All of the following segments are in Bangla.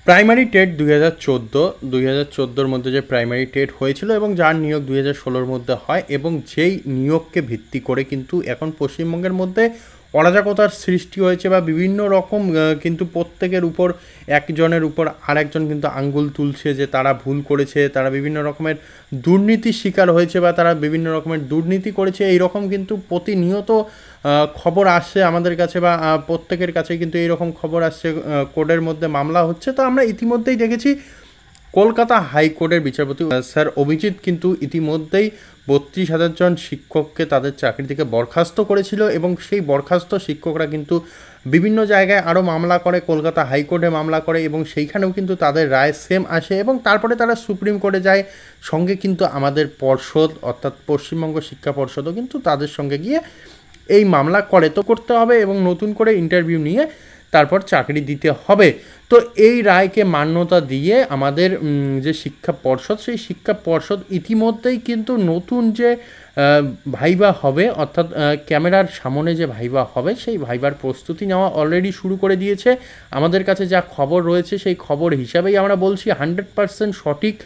প্রাইমারি টেট 2014 মধ্যে যে প্রাইমারি টেট হয়েছিল এবং যার নিয়োগ 2016 মধ্যে হয় এবং যেই নিয়োগকে ভিত্তি করে কিন্তু এখন পশ্চিমবঙ্গের মধ্যে অরাজকতার সৃষ্টি হয়েছে বা বিভিন্ন রকম কিন্তু প্রত্যেকের উপর একজনের উপর আরেকজন কিন্তু আঙ্গুল তুলছে যে তারা ভুল করেছে, তারা বিভিন্ন রকমের দুর্নীতির শিকার হয়েছে বা তারা বিভিন্ন রকমের দুর্নীতি করেছে। এই রকম কিন্তু প্রতিনিয়ত খবর আসছে আমাদের কাছে বা প্রত্যেকের কাছে কিন্তু এইরকম খবর আসছে, কোর্টের মধ্যে মামলা হচ্ছে। তো আমরা ইতিমধ্যেই দেখেছি কলকাতা হাইকোর্টের বিচারপতি স্যার অভিজিৎ কিন্তু ইতিমধ্যেই 32,000 জন শিক্ষককে তাদের চাকরি থেকে বরখাস্ত করেছিল এবং সেই বরখাস্ত শিক্ষকরা কিন্তু বিভিন্ন জায়গায় আরও মামলা করে, কলকাতা হাইকোর্টে মামলা করে এবং সেইখানেও কিন্তু তাদের রায় সেম আসে এবং তারপরে তারা সুপ্রিম কোর্টে যায়। সঙ্গে কিন্তু আমাদের পর্ষদ অর্থাৎ পশ্চিমবঙ্গ শিক্ষা পর্ষদও কিন্তু তাদের সঙ্গে গিয়ে এই মামলা করে। তো করতে হবে এবং নতুন করে ইন্টারভিউ নিয়ে তারপর চাকরি দিতে হবে। তো এই রায়কে মান্যতা দিয়ে আমাদের যে শিক্ষা পর্ষদ, সেই শিক্ষা পর্ষদ ইতিমধ্যেই কিন্তু নতুন যে ভাইবা হবে অর্থাৎ ক্যামেরার সামনে যে ভাইবা হবে সেই ভাইবার প্রস্তুতি নেওয়া অলরেডি শুরু করে দিয়েছে। আমাদের কাছে যা খবর রয়েছে সেই খবর হিসাবেই আমরা বলছি 100% সঠিক,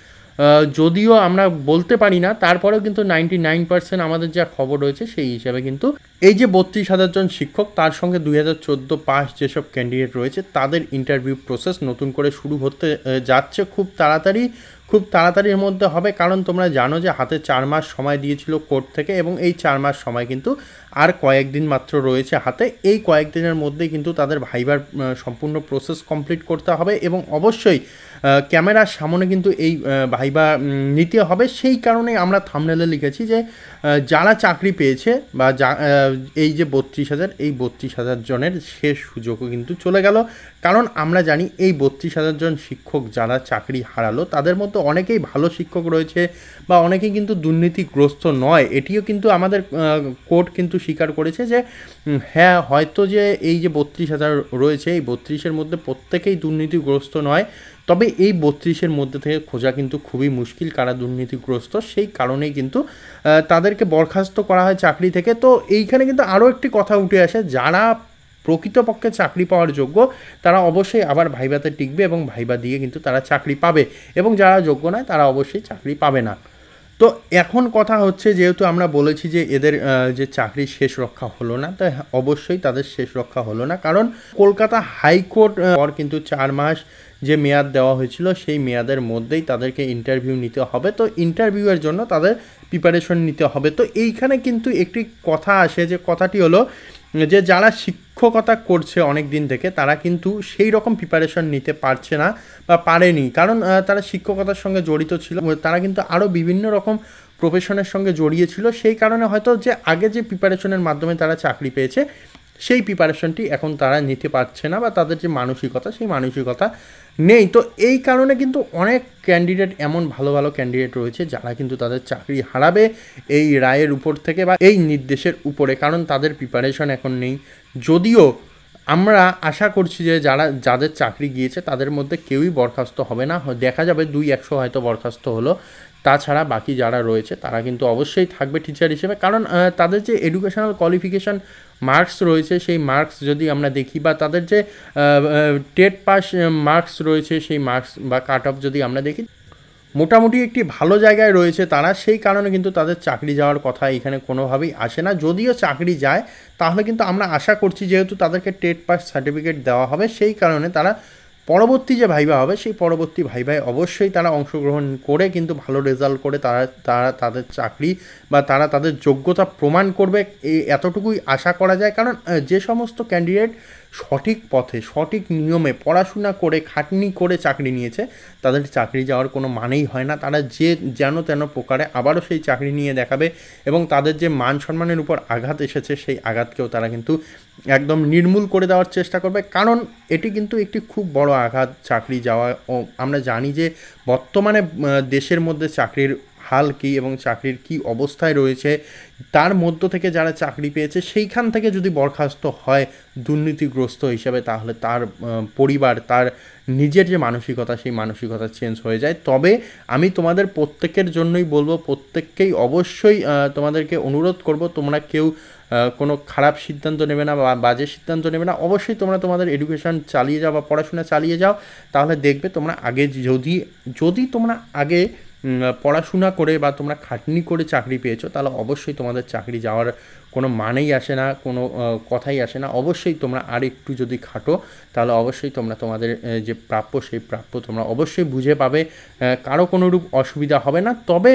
যদিও আমরা বলতে পারি না, তারপরেও কিন্তু 99% আমাদের যা খবর রয়েছে সেই হিসাবে কিন্তু এই যে 32,000 জন শিক্ষক তার সঙ্গে 2014 পাস যেসব ক্যান্ডিডেট রয়েছে তাদের ইন্টারভিউ প্রসেস নতুন করে শুরু হতে যাচ্ছে খুব তাড়াতাড়ির মধ্যে হবে। কারণ তোমরা জানো যে হাতে 4 মাস সময় দিয়েছিল কোর্ট থেকে এবং এই 4 মাস সময় কিন্তু আর কয়েকদিন মাত্র রয়েছে হাতে। এই কয়েকদিনের মধ্যেই কিন্তু তাদের ভাইবার সম্পূর্ণ প্রসেস কমপ্লিট করতে হবে এবং অবশ্যই ক্যামেরার সামনে কিন্তু এই ভাইবা নিতে হবে। সেই কারণে আমরা থাম্বনেলে লিখেছি যে যারা চাকরি পেয়েছে বা এই যে 32,000, এই 32,000 জনের শেষ সুযোগও কিন্তু চলে গেল। কারণ আমরা জানি এই 32,000 জন শিক্ষক যারা চাকরি হারালো তাদের মধ্যে অনেকেই ভালো শিক্ষক রয়েছে বা অনেকেই কিন্তু দুর্নীতিগ্রস্ত নয়। এটিও কিন্তু আমাদের কোর্ট কিন্তু স্বীকার করেছে যে হ্যাঁ, হয়তো যে এই যে 32,000 রয়েছে এই 32-এর মধ্যে প্রত্যেকেই দুর্নীতিগ্রস্ত নয়, তবে এই 32-এর মধ্যে থেকে খোঁজা কিন্তু খুবই মুশকিল কারা দুর্নীতিগ্রস্ত। সেই কারণেই কিন্তু তাদেরকে বরখাস্ত করা হয় চাকরি থেকে। তো এইখানে কিন্তু আরও একটি কথা উঠে আসে, যারা প্রকৃতপক্ষে চাকরি পাওয়ার যোগ্য তারা অবশ্যই আবার ভাইভাতে টিকবে এবং ভাইভা দিয়ে কিন্তু তারা চাকরি পাবে এবং যারা যোগ্য নয় তারা অবশ্যই চাকরি পাবে না। তো এখন কথা হচ্ছে, যেহেতু আমরা বলেছি যে এদের যে চাকরি শেষ রক্ষা হলো না, তো অবশ্যই তাদের শেষ রক্ষা হলো না। কারণ কলকাতা হাইকোর্ট পর কিন্তু 4 মাস যে মেয়াদ দেওয়া হয়েছিল সেই মেয়াদের মধ্যেই তাদেরকে ইন্টারভিউ নিতে হবে। তো ইন্টারভিউয়ের জন্য তাদের প্রিপারেশন নিতে হবে। তো এইখানে কিন্তু একটি কথা আসে, যে কথাটি হলো যে যারা শিক্ষকতা করছে অনেক দিন থেকে তারা কিন্তু সেই রকম প্রিপারেশন নিতে পারছে না বা পারেনি। কারণ তারা শিক্ষকতার সঙ্গে জড়িত ছিল, তারা কিন্তু আরও বিভিন্ন রকম প্রফেশনের সঙ্গে জড়িয়েছিল। সেই কারণে হয়তো যে আগে যে প্রিপারেশনের মাধ্যমে তারা চাকরি পেয়েছে সেই প্রিপারেশনটি এখন তারা নিতে পারছে না বা তাদের যে মানসিকতা সেই মানসিকতা নেই। তো এই কারণে কিন্তু অনেক ক্যান্ডিডেট, এমন ভালো ভালো ক্যান্ডিডেট রয়েছে যারা কিন্তু তাদের চাকরি হারাবে এই রায়ের উপর থেকে বা এই নির্দেশের উপরে, কারণ তাদের প্রিপারেশন এখন নেই। যদিও আমরা আশা করছি যে যাদের চাকরি গিয়েছে তাদের মধ্যে কেউই বরখাস্ত হবে না, দেখা যাবে 200 হয়তো বরখাস্ত হলো, তাছাড়া বাকি যারা রয়েছে তারা কিন্তু অবশ্যই থাকবে টিচার হিসেবে। কারণ তাদের যে এডুকেশনাল কোয়ালিফিকেশান মার্কস রয়েছে সেই মার্কস যদি আমরা দেখি বা তাদের যে টেট পাস মার্কস রয়েছে সেই মার্কস বা কাট অফ যদি আমরা দেখি, মোটামুটি একটি ভালো জায়গায় রয়েছে তারা। সেই কারণে কিন্তু তাদের চাকরি যাওয়ার কথা এখানে কোনোভাবেই আসে না। যদিও চাকরি যায় তাহলে কিন্তু আমরা আশা করছি যেহেতু তাদেরকে টেট পাস সার্টিফিকেট দেওয়া হবে, সেই কারণে তারা পরবর্তী যে ভাইভা হবে সেই পরবর্তী ভাইভায় অবশ্যই তারা অংশগ্রহণ করে কিন্তু ভালো রেজাল্ট করে তারা তাদের চাকরি বা তারা তাদের যোগ্যতা প্রমাণ করবে, এতটুকুই আশা করা যায়। কারণ যে সমস্ত ক্যান্ডিডেট সঠিক পথে সঠিক নিয়মে পড়াশোনা করে খাটনি করে চাকরি নিয়েছে তাদের চাকরি যাওয়ার কোনো মানেই হয় না। তারা যে যেন তেন প্রকারে আবারও সেই চাকরি নিয়ে দেখাবে এবং তাদের যে মান সম্মানের উপর আঘাত এসেছে সেই আঘাতকেও তারা কিন্তু একদম নির্মূল করে দেওয়ার চেষ্টা করবে। কারণ এটি কিন্তু একটি খুব বড় আঘাত চাকরি যাওয়া। ও আমরা জানি যে বর্তমানে দেশের মধ্যে চাকরির হাল কী এবং চাকরির কী অবস্থায় রয়েছে, তার মধ্য থেকে যারা চাকরি পেয়েছে সেইখান থেকে যদি বরখাস্ত হয় দুর্নীতিগ্রস্ত হিসাবে, তাহলে তার পরিবার, তার নিজের যে মানসিকতা, সেই মানসিকতা চেঞ্জ হয়ে যায়। তবে আমি তোমাদের প্রত্যেকের জন্যই বলবো, প্রত্যেককেই অবশ্যই তোমাদেরকে অনুরোধ করব, তোমরা কেউ কোনো খারাপ সিদ্ধান্ত নেবে না বা বাজে সিদ্ধান্ত নেবে না। অবশ্যই তোমরা তোমাদের এডুকেশন চালিয়ে যাও বা পড়াশোনা চালিয়ে যাও, তাহলে দেখবে তোমরা আগে যদি তোমরা আগে পড়াশোনা করে বা তোমরা খাটনি করে চাকরি পেয়েছো, তাহলে অবশ্যই তোমাদের চাকরি যাওয়ার কোনো মানেই আসে না, কোনো কথাই আসে না। অবশ্যই তোমরা আর একটু যদি খাটো, তাহলে অবশ্যই তোমরা তোমাদের যে প্রাপ্য, সেই প্রাপ্য তোমরা অবশ্যই বুঝে পাবে, কারো কোনোরূপ অসুবিধা হবে না। তবে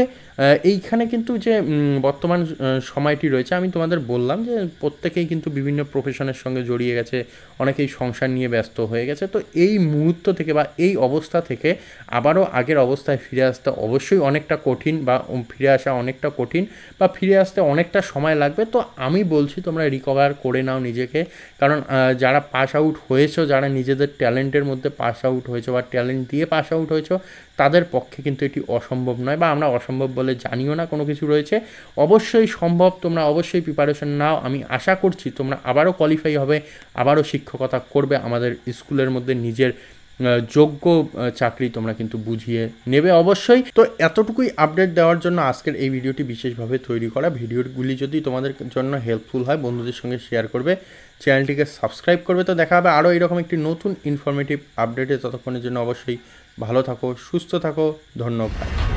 এইখানে কিন্তু যে বর্তমান সময়টি রয়েছে, আমি তোমাদের বললাম যে প্রত্যেকেই কিন্তু বিভিন্ন প্রফেশনের সঙ্গে জড়িয়ে গেছে, অনেকেই সংসার নিয়ে ব্যস্ত হয়ে গেছে। তো এই মুহূর্ত থেকে বা এই অবস্থা থেকে আবারও আগের অবস্থায় ফিরে আসতে অবশ্যই অনেকটা কঠিন, বা ফিরে আসা অনেকটা কঠিন, বা ফিরে আসতে অনেকটা সময় লাগবে। তো আমি বলছি তোমরা রিকভার করে নাও নিজেকে, কারণ যারা পাস আউট হয়েছো, যারা নিজেদের ট্যালেন্টের মধ্যে পাস আউট হয়েছো বা ট্যালেন্ট দিয়ে পাস আউট হয়েছো, তাদের পক্ষে কিন্তু এটি অসম্ভব নয়, বা আমরা অসম্ভব বলে জানিও না কোনো কিছু রয়েছে। অবশ্যই সম্ভব, তোমরা অবশ্যই প্রিপারেশন নাও। আমি আশা করছি তোমরা আবারও কোয়ালিফাই হবে, আবারও শিক্ষকতা করবে আমাদের স্কুলের মধ্যে, নিজের যোগ্য চাকরি তোমরা কিন্তু বুঝিয়ে নেবে অবশ্যই। তো এতটুকুই আপডেট দেওয়ার জন্য আজকের এই ভিডিওটি বিশেষভাবে তৈরি করা। ভিডিওগুলি যদি তোমাদের জন্য হেল্পফুল হয়, বন্ধুদের সঙ্গে শেয়ার করবে, চ্যানেলটিকে সাবস্ক্রাইব করবে। তো দেখা হবে আরও এরকম একটি নতুন ইনফরমেটিভ আপডেটে। ততক্ষণের জন্য অবশ্যই ভালো থাকো, সুস্থ থাকো, ধন্যবাদ।